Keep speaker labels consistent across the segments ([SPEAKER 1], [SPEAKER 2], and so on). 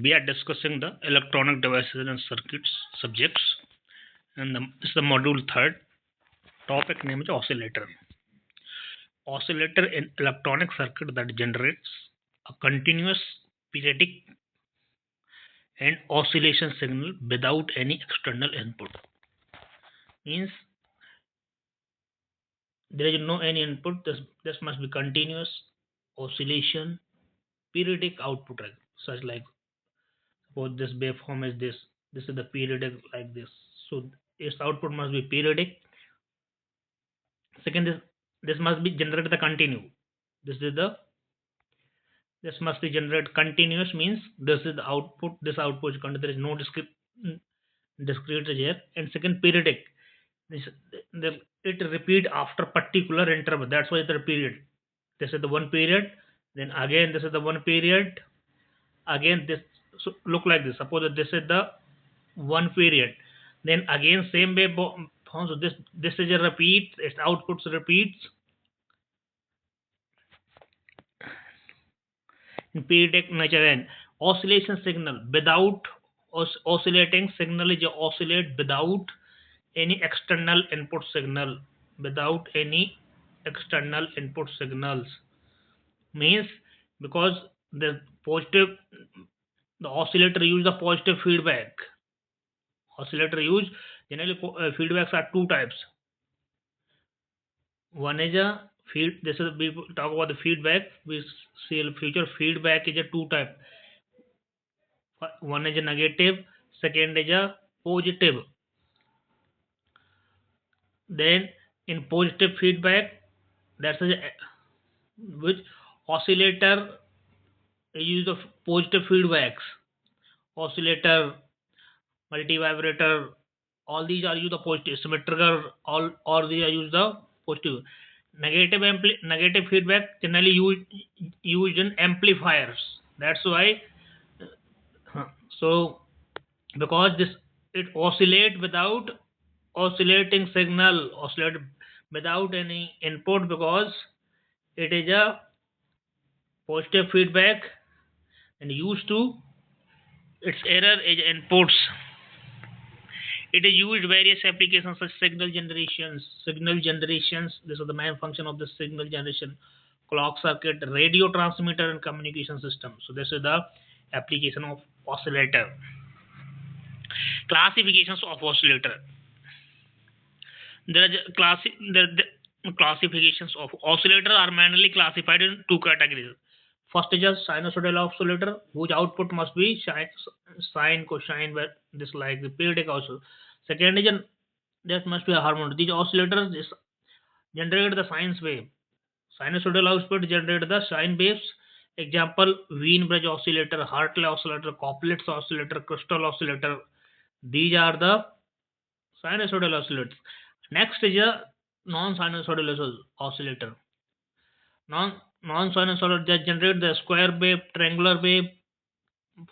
[SPEAKER 1] We are discussing the electronic devices and circuits subjects, and this is the module third. Topic name is oscillator. Oscillator in electronic circuit that generates a continuous, periodic, and oscillation signal without any external input. Means there is no any input. This must be continuous oscillation, periodic output, such like suppose this waveform is this. This is the periodic like this. So its output must be periodic. Second, this must be generated the continue. This is the this must be generated continuous means this is the output. This output is continuous. There is no discrete here. And second, periodic. This it repeat after particular interval. That's why it's a period. This is the one period. Then again this is the one period. Again this so look like this. Suppose that this is the one period. Then again same way. So this is a repeat. Its outputs repeats in periodic nature, and oscillation signal without oscillating signal is oscillate without any external input signal. Without any external input signals means because the positive the oscillator use the positive feedback. Oscillator use generally feedbacks are two types. One is a feed. This is we talk about the feedback. We see in future feedback is a two type. One is a negative, second is a positive. Then in positive feedback, that's a, which oscillator use of positive feedbacks. Oscillator, multivibrator, all these are use the positive. Symmetrical, all these are use the positive. Negative feedback generally used in amplifiers. That's why. So because this it oscillate without oscillating signal, oscillate without any input because it is a positive feedback and used to its error is inputs. It is used various applications such signal generations. This is the main function of the signal generation. Clock circuit, radio transmitter, and communication system. So this is the application of oscillator. Classifications of oscillator. There are the classifications of oscillator are mainly classified in two categories. First is a sinusoidal oscillator, whose output must be sine, cosine, where this like the periodic also. Second is that must be a harmonic. These oscillators generate the sine wave. Sinusoidal output generate the sine waves. Example: Wien bridge oscillator, Hartley oscillator, Coplets oscillator, crystal oscillator. These are the sinusoidal oscillators. Next is a non-sinusoidal oscillator. Non-sinusoidal that generate the square wave, triangular wave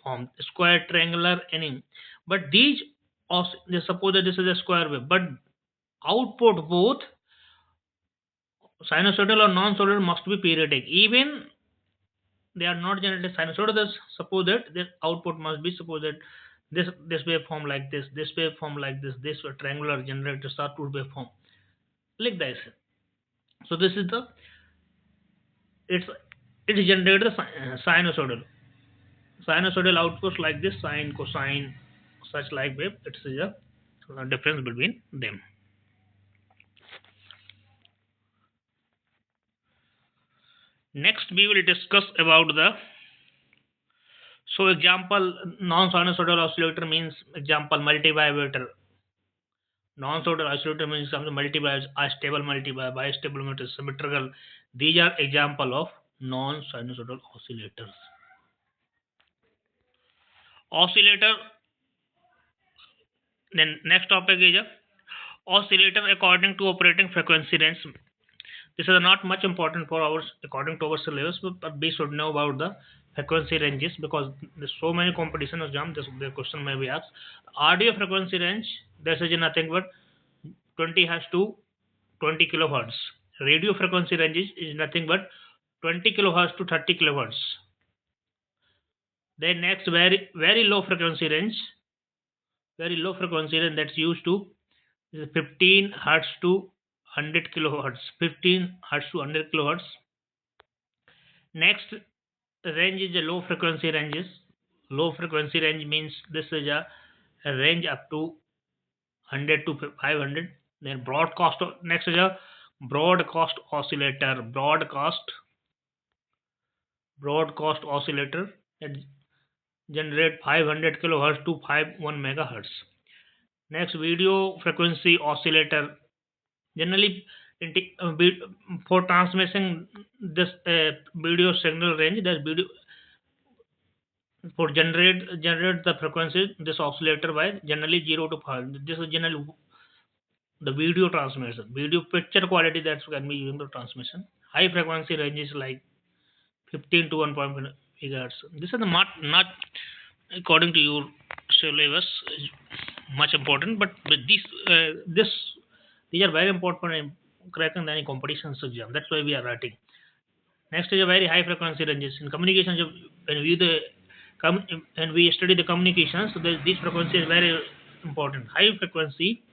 [SPEAKER 1] form, square, triangular, any. But they suppose that this is a square wave, but output both sinusoidal or non-sinusoidal must be periodic. Even they are not generated sinusoidal, suppose that this output must be suppose that this waveform like this waveform like this triangular generated circuit waveform like this. So this is the it's it is generated the sinusoidal outputs like this sine, cosine, such like wave. It is a difference between them. Next we will discuss about the so example non-sinusoidal oscillator means example multivibrator. Non-sinusoidal oscillator means something multivibrators, astable multivibrator, bistable multivibrator, symmetrical. These are example of non-sinusoidal oscillators. Oscillator. Then next topic is oscillator according to operating frequency range. This is not much important for ours according to our syllabus, but we should know about the frequency ranges because there's so many competition exam. The question may be asked. Audio frequency range. This is nothing but 20 has to 20 kilohertz. Radio frequency range is nothing but 20 kilohertz to 30 kilohertz. Then next, very low frequency range, very low frequency range that's used to is 15 hertz to 100 kilohertz. 15 hertz to 100 kilohertz. Next range is a low frequency ranges. Low frequency range means this is a range up to 100 to 500. Then broadcast, next is a broadcast oscillator. Broadcast oscillator that generate 500 kilohertz to 51 megahertz. Next, video frequency oscillator. Generally, for transmitting this video signal range, there's video for generate the frequency this oscillator by generally 0 to 5. This is generally the video transmission, video picture quality that can be used in the transmission. High frequency ranges like 15 to 1.1 gigahertz. This is the not according to your syllabus much important, but with these are very important for cracking any competitions exam. That's why we are writing. Next is a very high frequency ranges in communications. When we the and we study the communications, so this frequency is very important. High frequency,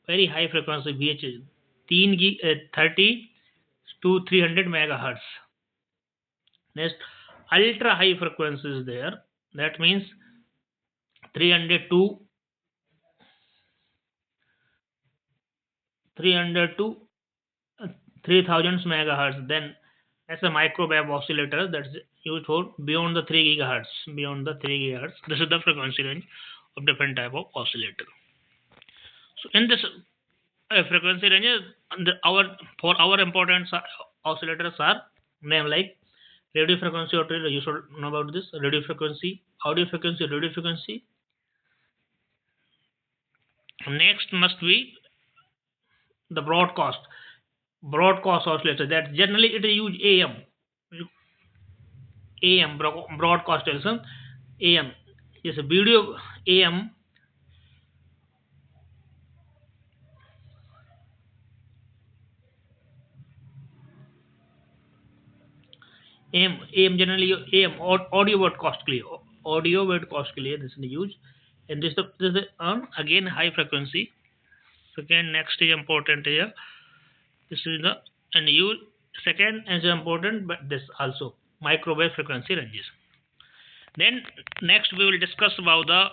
[SPEAKER 1] very high frequency VHF, 30 to 300 megahertz. Next, ultra high frequency is there. That means 300 to 300 to 3000 megahertz. Then that's a microwave oscillator that's used for beyond the 3 gigahertz. Beyond the 3 gigahertz. This is the frequency range of different type of oscillator. So in this frequency ranges, our for our important oscillators are name like radio frequency or you should know about this radio frequency, audio frequency, radio frequency. Next must be the broadcast oscillator that generally it is use broadcast television AM is a video AM generally AM audio broadcast clear this is used and this is on again high frequency. Second next is important here. This is the and you second is important, but this also microwave frequency ranges. Then next we will discuss about the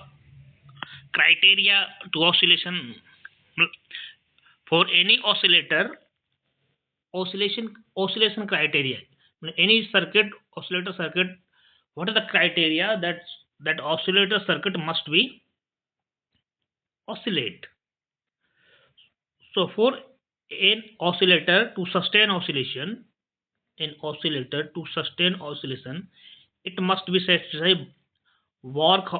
[SPEAKER 1] criteria to oscillation for any oscillation criteria. Any circuit oscillator circuit, what are the criteria that oscillator circuit must be oscillate? So for an oscillator to sustain oscillation, it must be satisfy Bark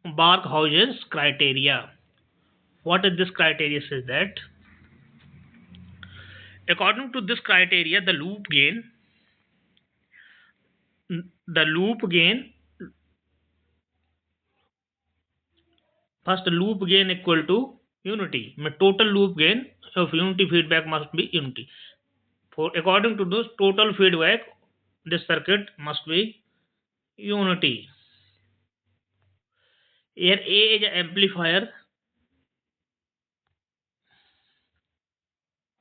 [SPEAKER 1] Barkhausen's criteria. What is this criteria says that according to this criteria, the loop gain first loop gain equal to unity. Total loop gain of unity feedback must be unity. For according to this total feedback, this circuit must be unity. Here A is an amplifier.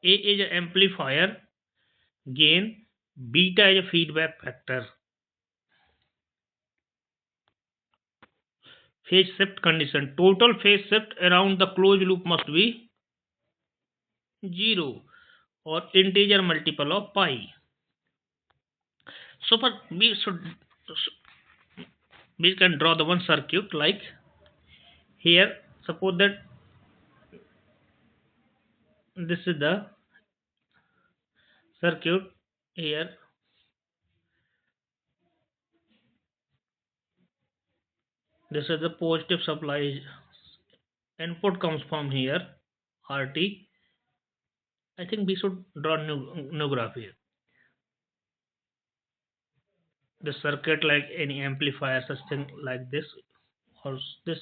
[SPEAKER 1] A is an amplifier gain. Beta is a feedback factor. Phase shift condition. Total phase shift around the closed loop must be 0 or integer multiple of pi. So for we can draw the one circuit like here. Suppose that this is the circuit here. This is the positive supply. Input comes from here. RT. I think we should draw new graph here. The circuit like any amplifier, such thing like this, or this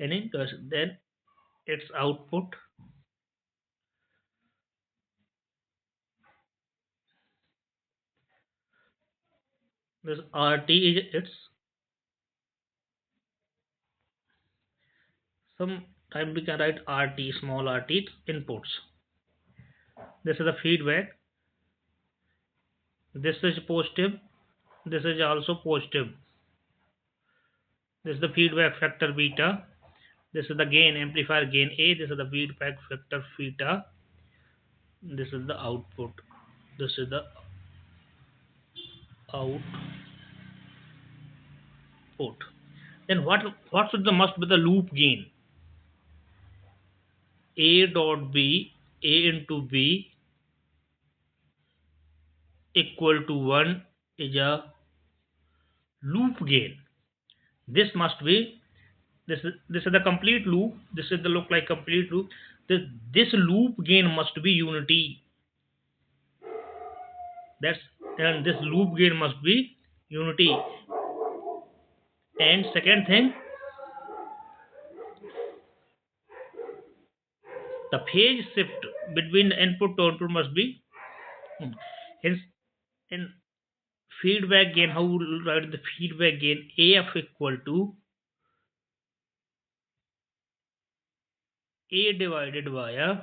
[SPEAKER 1] any then its output. This RT is its Sometime we can write RT, small RT inputs. This is the feedback. This is positive. This is also positive. This is the feedback factor beta. This is the gain amplifier gain A. This is the feedback factor theta. This is the output. This is the output. Then what should the must be the loop gain? A dot B, A into B equal to 1 is a loop gain. This must be this is the complete loop. This is the look like complete loop. This loop gain must be unity. That's and this loop gain must be unity. And second thing, the phase shift between the input to output must be hence in feedback gain. How we will write the feedback gain? AF equal to A divided by a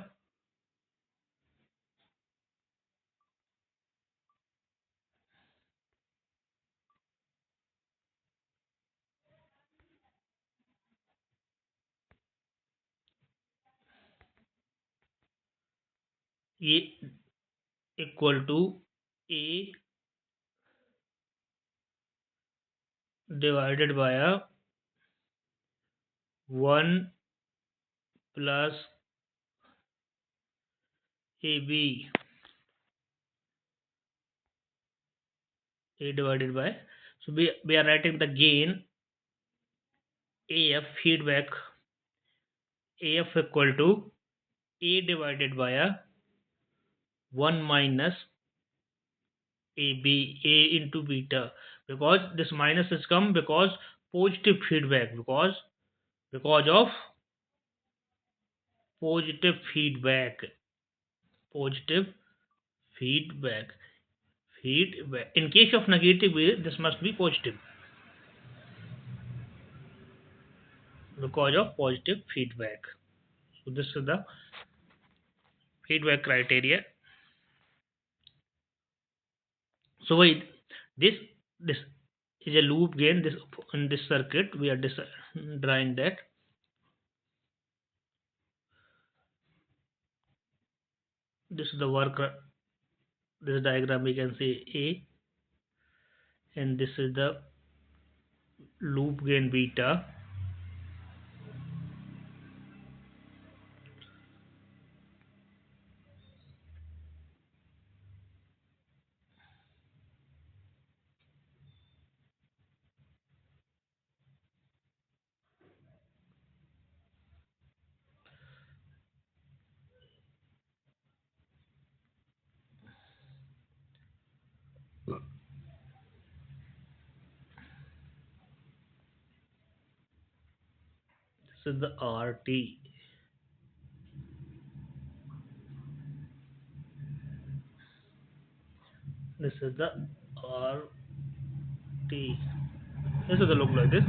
[SPEAKER 1] A equal to A divided by a 1 plus AB. A divided by, so we are writing the gain AF feedback AF equal to A divided by a 1 minus AB, A into beta, because this minus has come because positive feedback, because of positive feedback, positive feedback, feedback. In case of negative wave, this must be positive because of positive feedback. So this is the feedback criteria. So wait, this this is a loop gain. This in this circuit we are drawing that. This is the work. This diagram we can say A, and this is the loop gain beta. This is the RT. This is the RT. This is the look like this.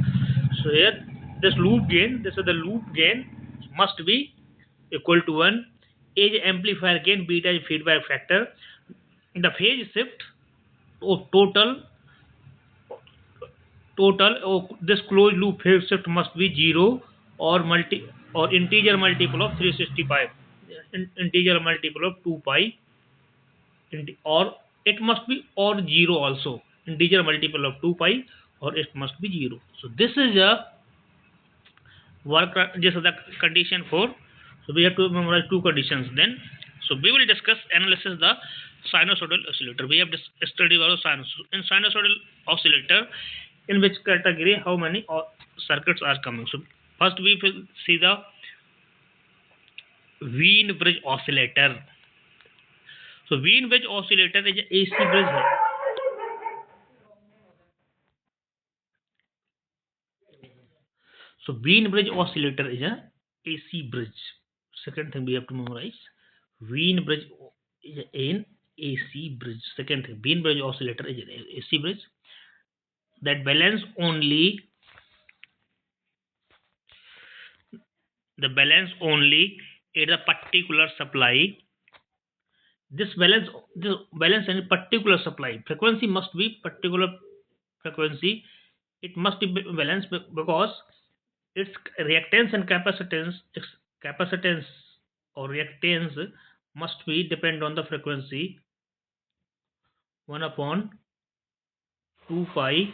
[SPEAKER 1] So here this loop gain. This is the loop gain must be equal to 1. A is amplifier gain, beta is feedback factor. In the phase shift, this closed loop phase shift must be 0 or integer multiple of 365, integer multiple of 2 pi, or it must be or 0 also, integer multiple of 2 pi, or it must be 0. So this is a work, this is the condition for. So we have to memorize two conditions then. So we will discuss analysis the sinusoidal oscillator. We have studied about in sinusoidal oscillator, in which category how many circuits are coming. So first we will see the Wien bridge oscillator. So Wien bridge oscillator is a AC bridge. So Wien bridge oscillator is a AC bridge. Second thing we have to memorize. Wien bridge is an AC bridge. Second thing, Wien bridge oscillator is an AC bridge that balance only the balance only at a particular supply. This balance any particular supply frequency must be particular frequency. It must be balanced because its reactance and capacitance or reactance must be depend on the frequency 1 upon 2 pi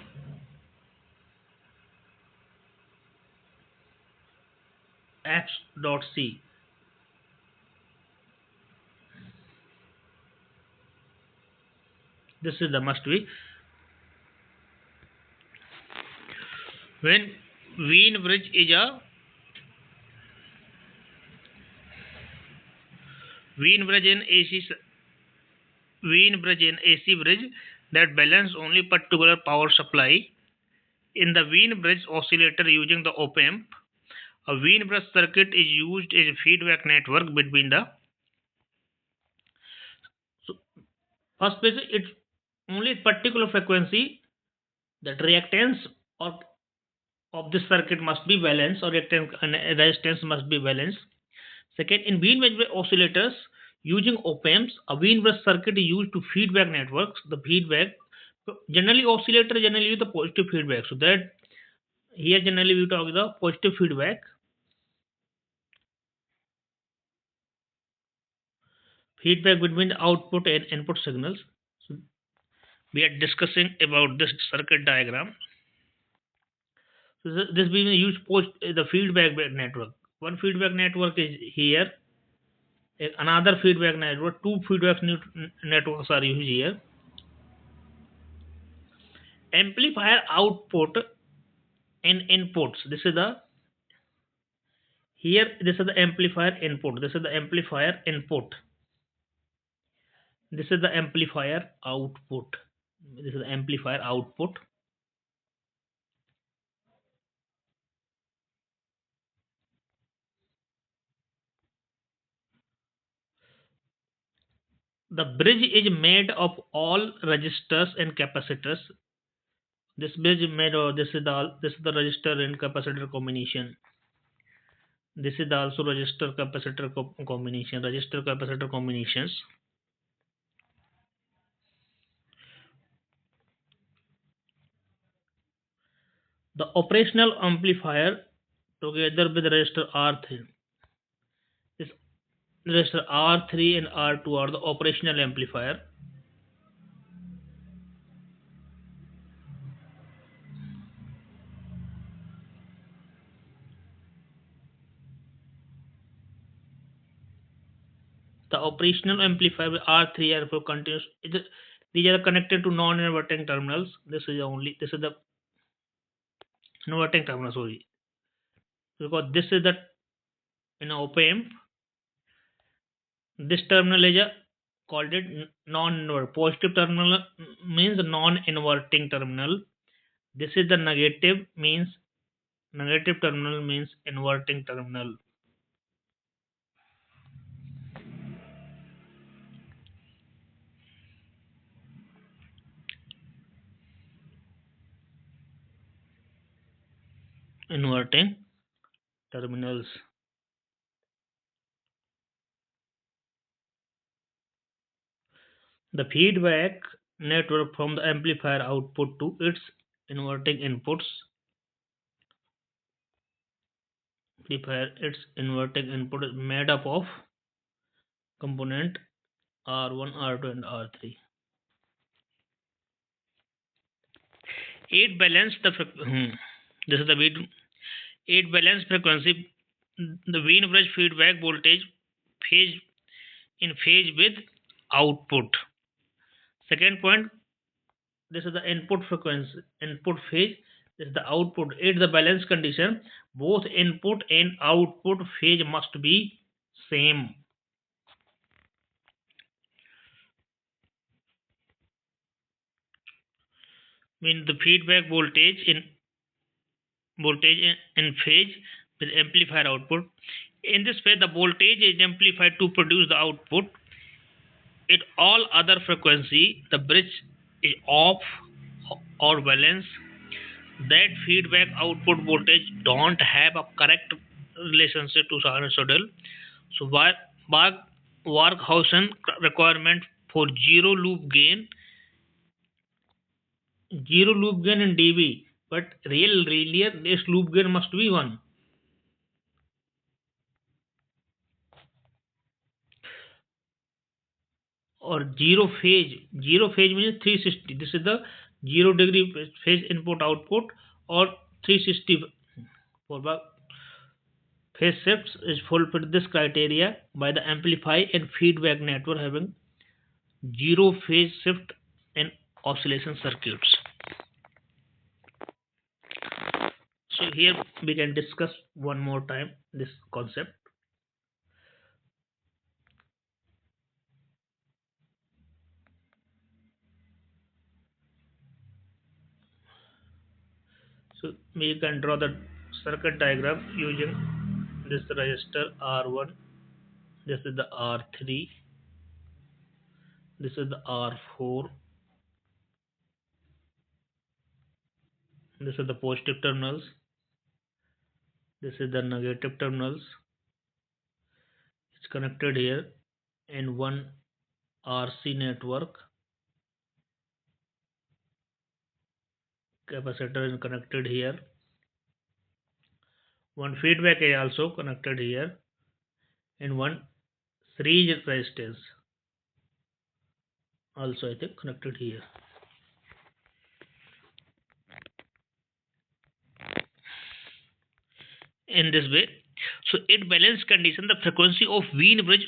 [SPEAKER 1] f dot c. This is the must be when Wien bridge is a Wien bridge in AC Wien bridge in AC bridge that balance only particular power supply. In the Wien bridge oscillator using the op amp, a Wien bridge circuit is used as a feedback network between the. So first base it's only particular frequency that reactance or of this circuit must be balanced or reactance and resistance must be balanced. Second, in Wien bridge oscillators using op amps, a Wien bridge circuit is used to feedback networks. The feedback generally oscillator generally use the positive feedback. So that here generally we talk the positive feedback between the output and input signals. So we are discussing about this circuit diagram. So this being used post the feedback network. One feedback network is here. Another feedback network. Two feedback networks are used here. Amplifier output and inputs. This is the here. This is the amplifier input. This is the amplifier input. This is the amplifier output. This is the amplifier output. The bridge is made of all resistors and capacitors. This bridge is made of this is the resistor and capacitor combination. This is the also resistor capacitor combination. Resistor capacitor combinations. The operational amplifier together with resistor R3. This resistor R3 and R2 are the operational amplifier. The operational amplifier with R3 are for continuous. These are connected to non-inverting terminals. This is the inverting terminal. Sorry, because this is the in op amp. This terminal is called it non-inverting. Positive terminal means non-inverting terminal. This is the negative terminal means inverting terminal. Inverting terminals. The feedback network from the amplifier output to its inverting inputs. Amplifier its inverting input is made up of component R1, R2, and R3. Eight balance this is the beat. Eight balance frequency. The Wien bridge feedback voltage phase in phase with output. Second point. This is the input frequency, input phase. This is the output. At the balance condition, both input and output phase must be same. Mean the feedback voltage in phase with amplifier output. In this way, the voltage is amplified to produce the output. At all other frequency, the bridge is off or balance. That feedback output voltage don't have a correct relationship to sinusoidal. So Bark Barkhausen requirement for zero loop gain in dB, but real linear this loop gain must be 1. Or zero phase means 360. This is the 0 degree phase input output, or 360 for the phase shifts is fulfill this criteria by the amplify and feedback network having zero phase shift in oscillation circuits. So here we can discuss one more time this concept. So we can draw the circuit diagram using this resistor R1. This is the R3. This is the R4. This is the positive terminals. This is the negative terminals. It's connected here in one RC network. Capacitor is connected here. One feedback is also connected here, and one series resistance also I think connected here. In this way, so at balance condition, the frequency of Wien bridge,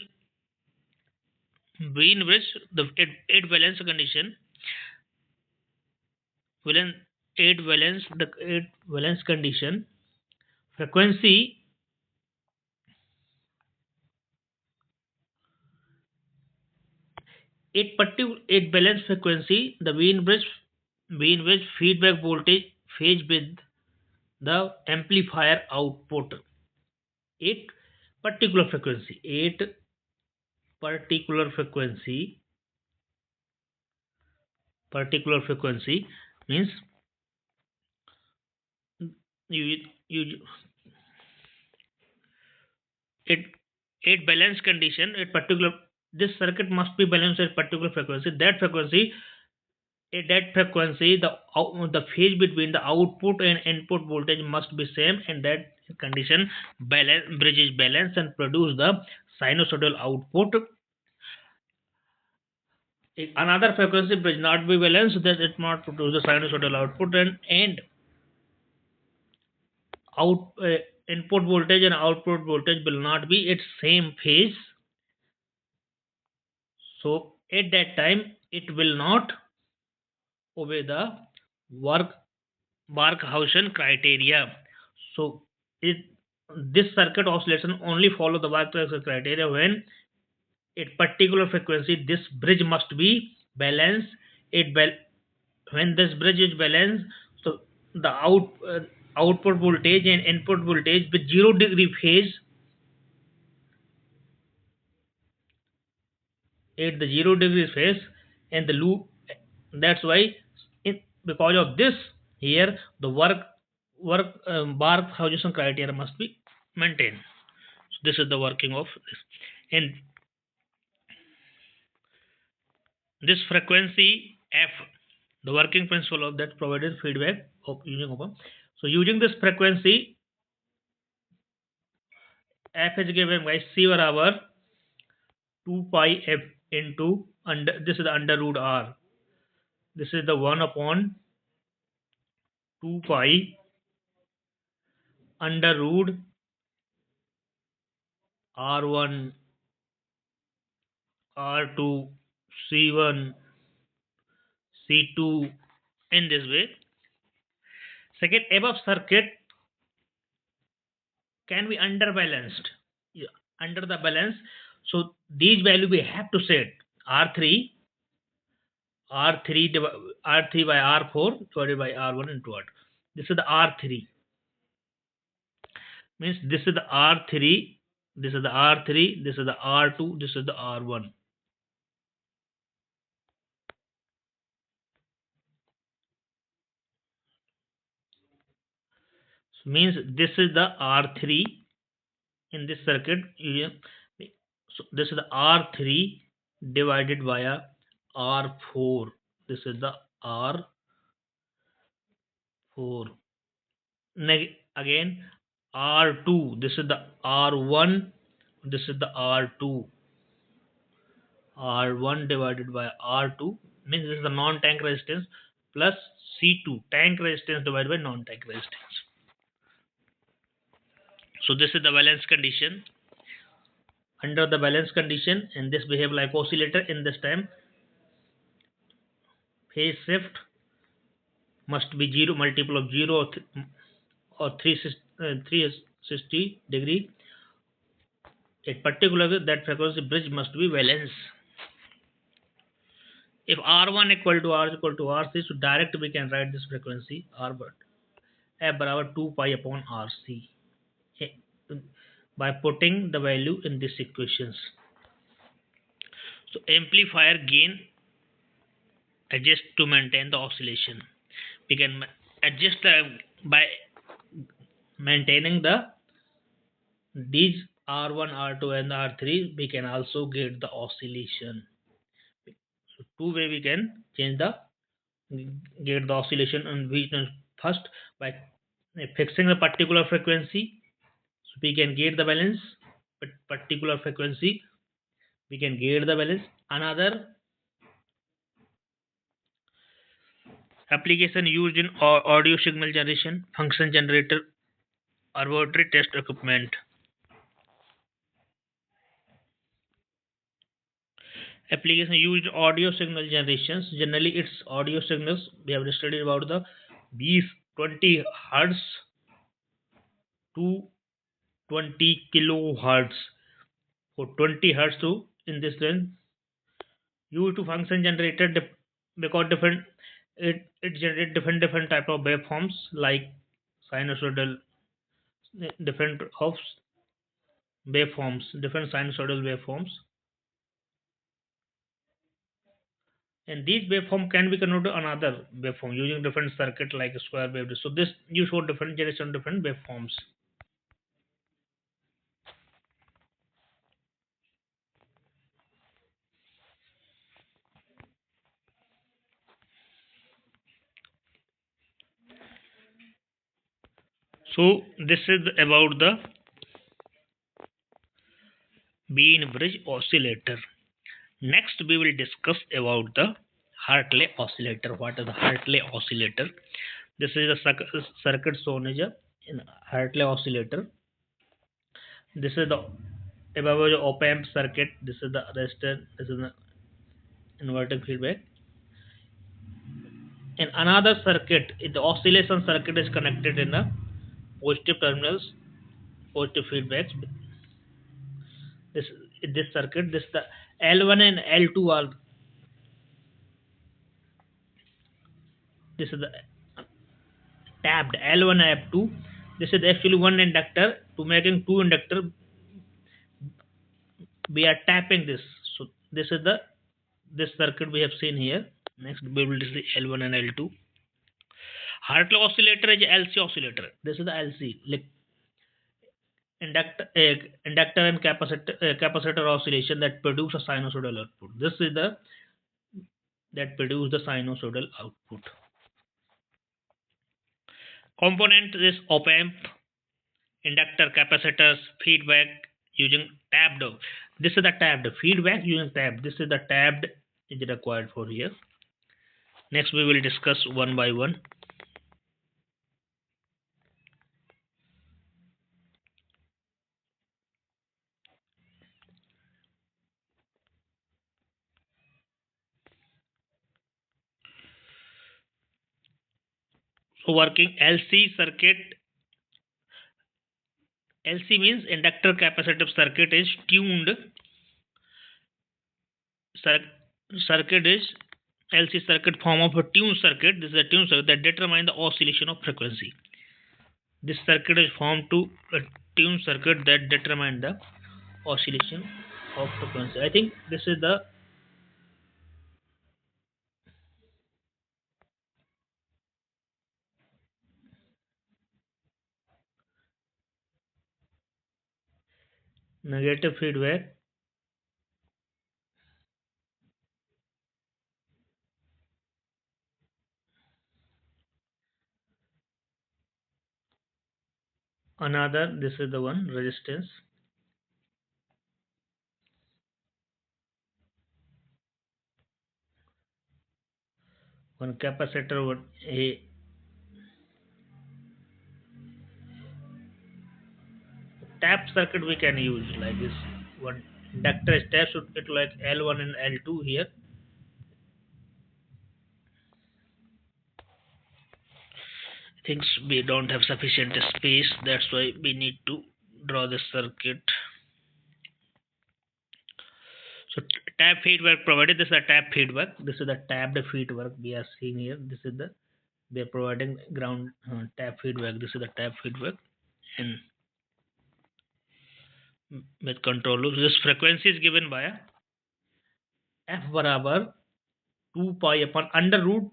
[SPEAKER 1] the at balance condition, valence at valence the at valence condition frequency at balance frequency, the Wien bridge feedback voltage phase with the amplifier output at particular frequency. At particular frequency, particular frequency means you you it at balance condition at particular, this circuit must be balanced at particular frequency. That frequency, at that frequency the phase between the output and input voltage must be same, and that condition balance bridge is balanced and produce the sinusoidal output. If another frequency bridge not be balanced, then it not produce the sinusoidal output, and out input voltage and output voltage will not be its same phase. So at that time it will not obey the work Barkhausen criteria. So it this circuit oscillation only follow the Barkhausen criteria when at particular frequency this bridge must be balanced. When this bridge is balanced, so the output voltage and input voltage with 0 degree phase at the 0 degree phase, and the loop. That's why because of this here the Barkhausen criteria must be maintained. So this is the working of this, and this frequency f, the working principle of that provided feedback of using open. So using this frequency f is given by c barabar 2 pi f into under, this is the under root r, this is the 1 upon 2 pi under root r1 r2 c1 c2 in this way. Second, above circuit can be underbalanced. Yeah, under the balance, so these value we have to set r3 r3 by r4 divided by r1 into r2. This is the r3, means this is the r3, this is the r3, this is the r2, this is the r1. So means this is the r3, in this circuit, so this is the R3 divided by a R4. This is the R4. Again, R2. This is the R1. This is the R2. R1 divided by R2 means this is the non-tank resistance plus C2 tank resistance divided by non-tank resistance. So this is the valence condition. Under the valence condition, and this behave like oscillator. In this time, phase shift must be zero, multiple of zero, or 360 degree. At particular that frequency bridge must be valence. If R1 equal to R equal to RC, so direct we can write this frequency R but F barabar 2 pi upon RC, by putting the value in these equations. So amplifier gain adjust to maintain the oscillation. We can adjust by maintaining these R1, R2, and R3. We can also get the oscillation. So two way we can change the get the oscillation, and we can first by fixing the particular frequency, so we can get the balance. But particular frequency we can get the balance. Another application used in audio signal generation, function generator, laboratory test equipment. Application used audio signal generations. Generally, it's audio signals. We have studied about the these 20 hertz to 20 kilohertz. For 20 hertz to in this range, used to function generator because different it generate different type of waveforms like sinusoidal, different of different sinusoidal waveforms, and these waveform can be converted to another waveform using different circuit like a square wave. So this you show different generation different waveforms. So this is about the Bean bridge oscillator. Next we will discuss about the Hartley oscillator. What is the Hartley oscillator? This is a circuit shown as a in Hartley oscillator. This is the above the op amp circuit. This is the resistor. This is the inverting feedback. In another circuit, the oscillation circuit is connected in the positive terminals, positive feedbacks. This this circuit, this the L1 and L2 are, this is the tapped L1 F2. This is actually one inductor. To making two inductor, we are tapping this. So this is the this circuit we have seen here. Next we will see L1 and L2. Hartley oscillator is LC oscillator. This is the LC, like inductor and capacitor oscillation that produce a sinusoidal output. This is the that produce the sinusoidal output. Component is op amp, inductor, capacitors, feedback using tapped. This is the tapped feedback using tapped. This is the tapped is required for here. Next we will discuss one by one. So working LC circuit. LC means inductor capacitive circuit is tuned. Circuit is LC circuit form of a tuned circuit. This is a tuned circuit that determine the oscillation of frequency. This circuit is formed to a tuned circuit that determine the oscillation of frequency. I think this is the negative feedback, another, this is the one resistance, one capacitor, one a tap circuit we can use like this. One inductor is tap circuit like L1 and L2 here. Things we don't have sufficient space, that's why we need to draw the circuit. So tap feedback provided, this is a tap feedback, this is the tapped feedback we are seeing here, this is the, we are providing ground tap feedback, this is the tap feedback. And with control loop, this frequency is given by f बराबर 2 pi upon under root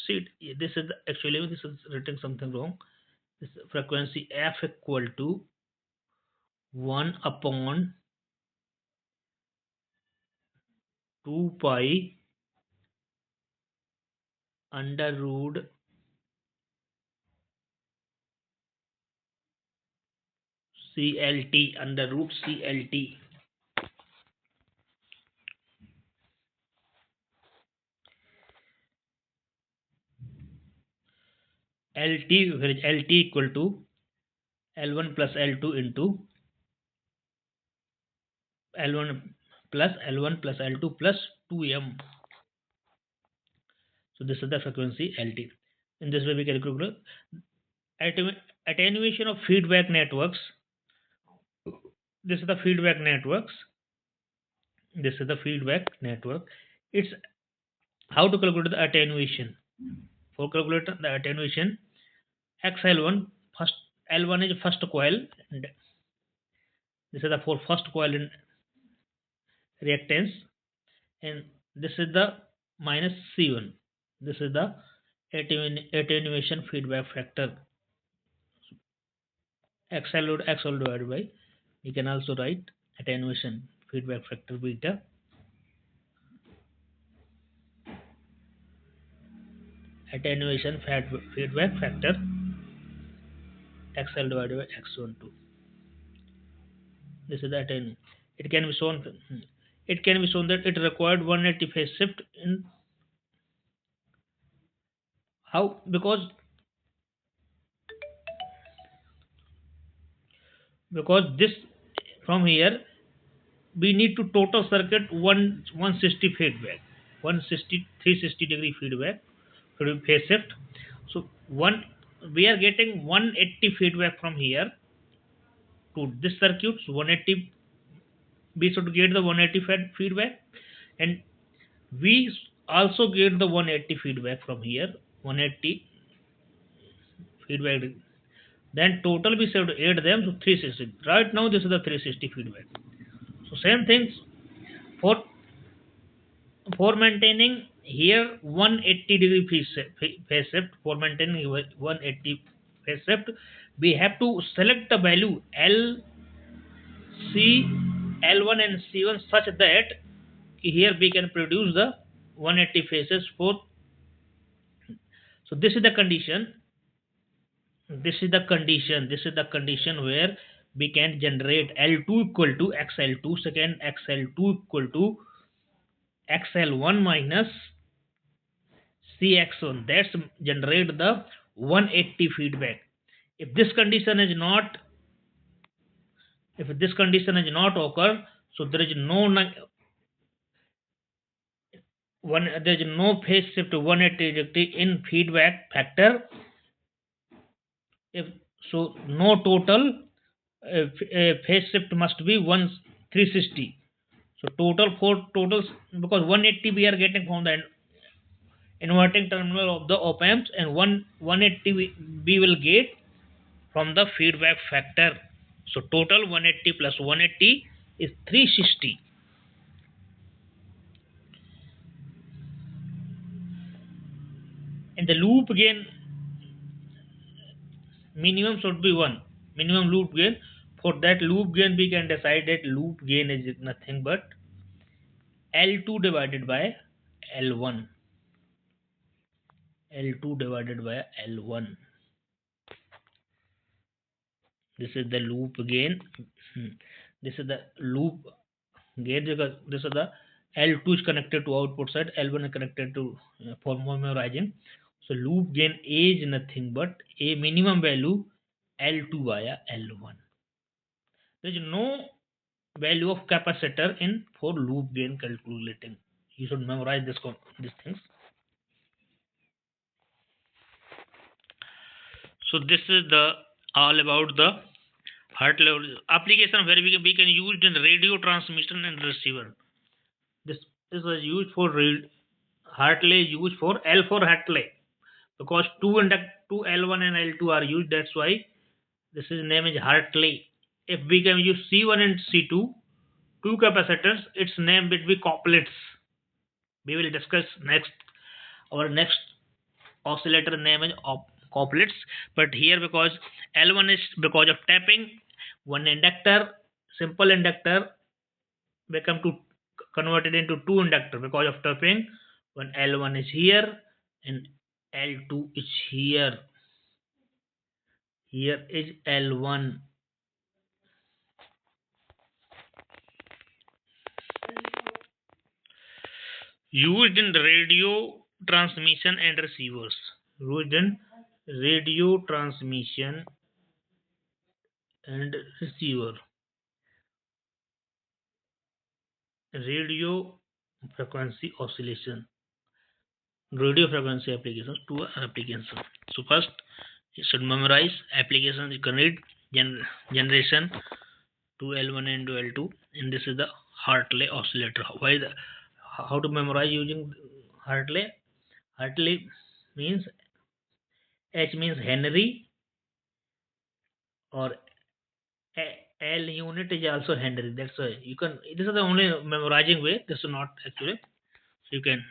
[SPEAKER 1] c. This is the, actually this is written something wrong. This frequency f equal to 1 upon 2 pi under root CLT, under root CLT. LT, where is LT equal to L1 plus L2 into L1 plus L2 plus 2m. So this is the frequency LT. In this way we can calculate attenuation of feedback networks. This is the feedback networks. This is the feedback network. It's how to calculate the attenuation. For calculate the attenuation, XL1 first, L1 is first coil, and this is the for first coil in reactance, and this is the minus C1. This is the attenuation feedback factor. XL divided by, we can also write attenuation feedback factor beta, attenuation feedback factor XL divided by X12. This is the attenuation. It can be shown. It can be shown that it required 180 phase shift in how, because this from here we need to total circuit 160 feedback, 160 360 degree feedback phase shift. So one, we are getting 180 feedback from here to this circuit. So 180, we should get the 180 feedback, and we also get the 180 feedback from here, 180 feedback. Then total we should add them to 360. Right now this is the 360 feedback. So same things for maintaining here 180 degree phase shift. For maintaining 180 phase shift, we have to select the value L, C, L1 and C1 such that here we can produce the 180 phases for. So this is the condition, this is the condition where we can generate L2 equal to XL2, second XL2 equal to XL1 minus CX1. That's generate the 180 feedback. If this condition is not, if this condition is not occur, so there is no one, there is no phase shift 180 degree in feedback factor. If so, no total phase shift must be 360. So total for totals, because 180 we are getting from the inverting terminal of the op amps, and 180 we will get from the feedback factor. So total 180 plus 180 is 360. And the loop gain minimum should be 1. Minimum loop gain for that loop gain we can decide that loop gain is nothing but L2 divided by L1. L2 divided by L1. This is the loop gain. Hmm. This is the loop gain because this is the L2 is connected to output side, L1 is connected to for memorizing. So loop gain is nothing but a minimum value L2 via L1. There is no value of capacitor in for loop gain calculating. You should memorize these things. So this is the all about the Hartley application where we can use in radio transmission and receiver. This was used for Hartley used for L for Hartley because two L1 and L2 are used. That's why this is name is Hartley. If we can use C1 and C2, two capacitors, its name will be couplets. We will discuss next. Our next oscillator name is couplets, but here because L1 is because of tapping, one inductor, simple inductor become to converted into two inductor because of tapping. When L1 is here and L2 is here. Here is L1 used in radio transmission and receivers. Used in radio transmission and receiver. Radio frequency oscillation. Radio frequency applications, two applications. So first you should memorize applications. You can read generation to L1 and to L2, and this is the Hartley oscillator. Why the how to memorize using Hartley? Hartley means H means Henry, or L unit is also Henry. That's why you can. This is the only memorizing way. This is not actually. So you can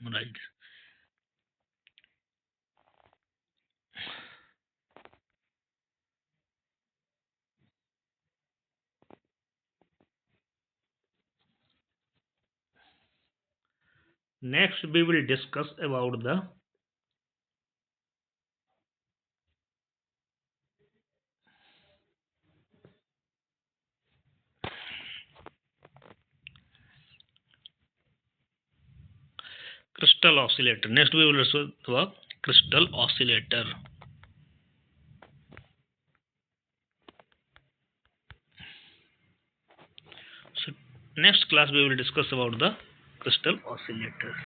[SPEAKER 1] memorize this. Next, we will discuss about the crystal oscillator. Next, we will also the crystal oscillator. So, next class we will discuss about the crystal oscillator.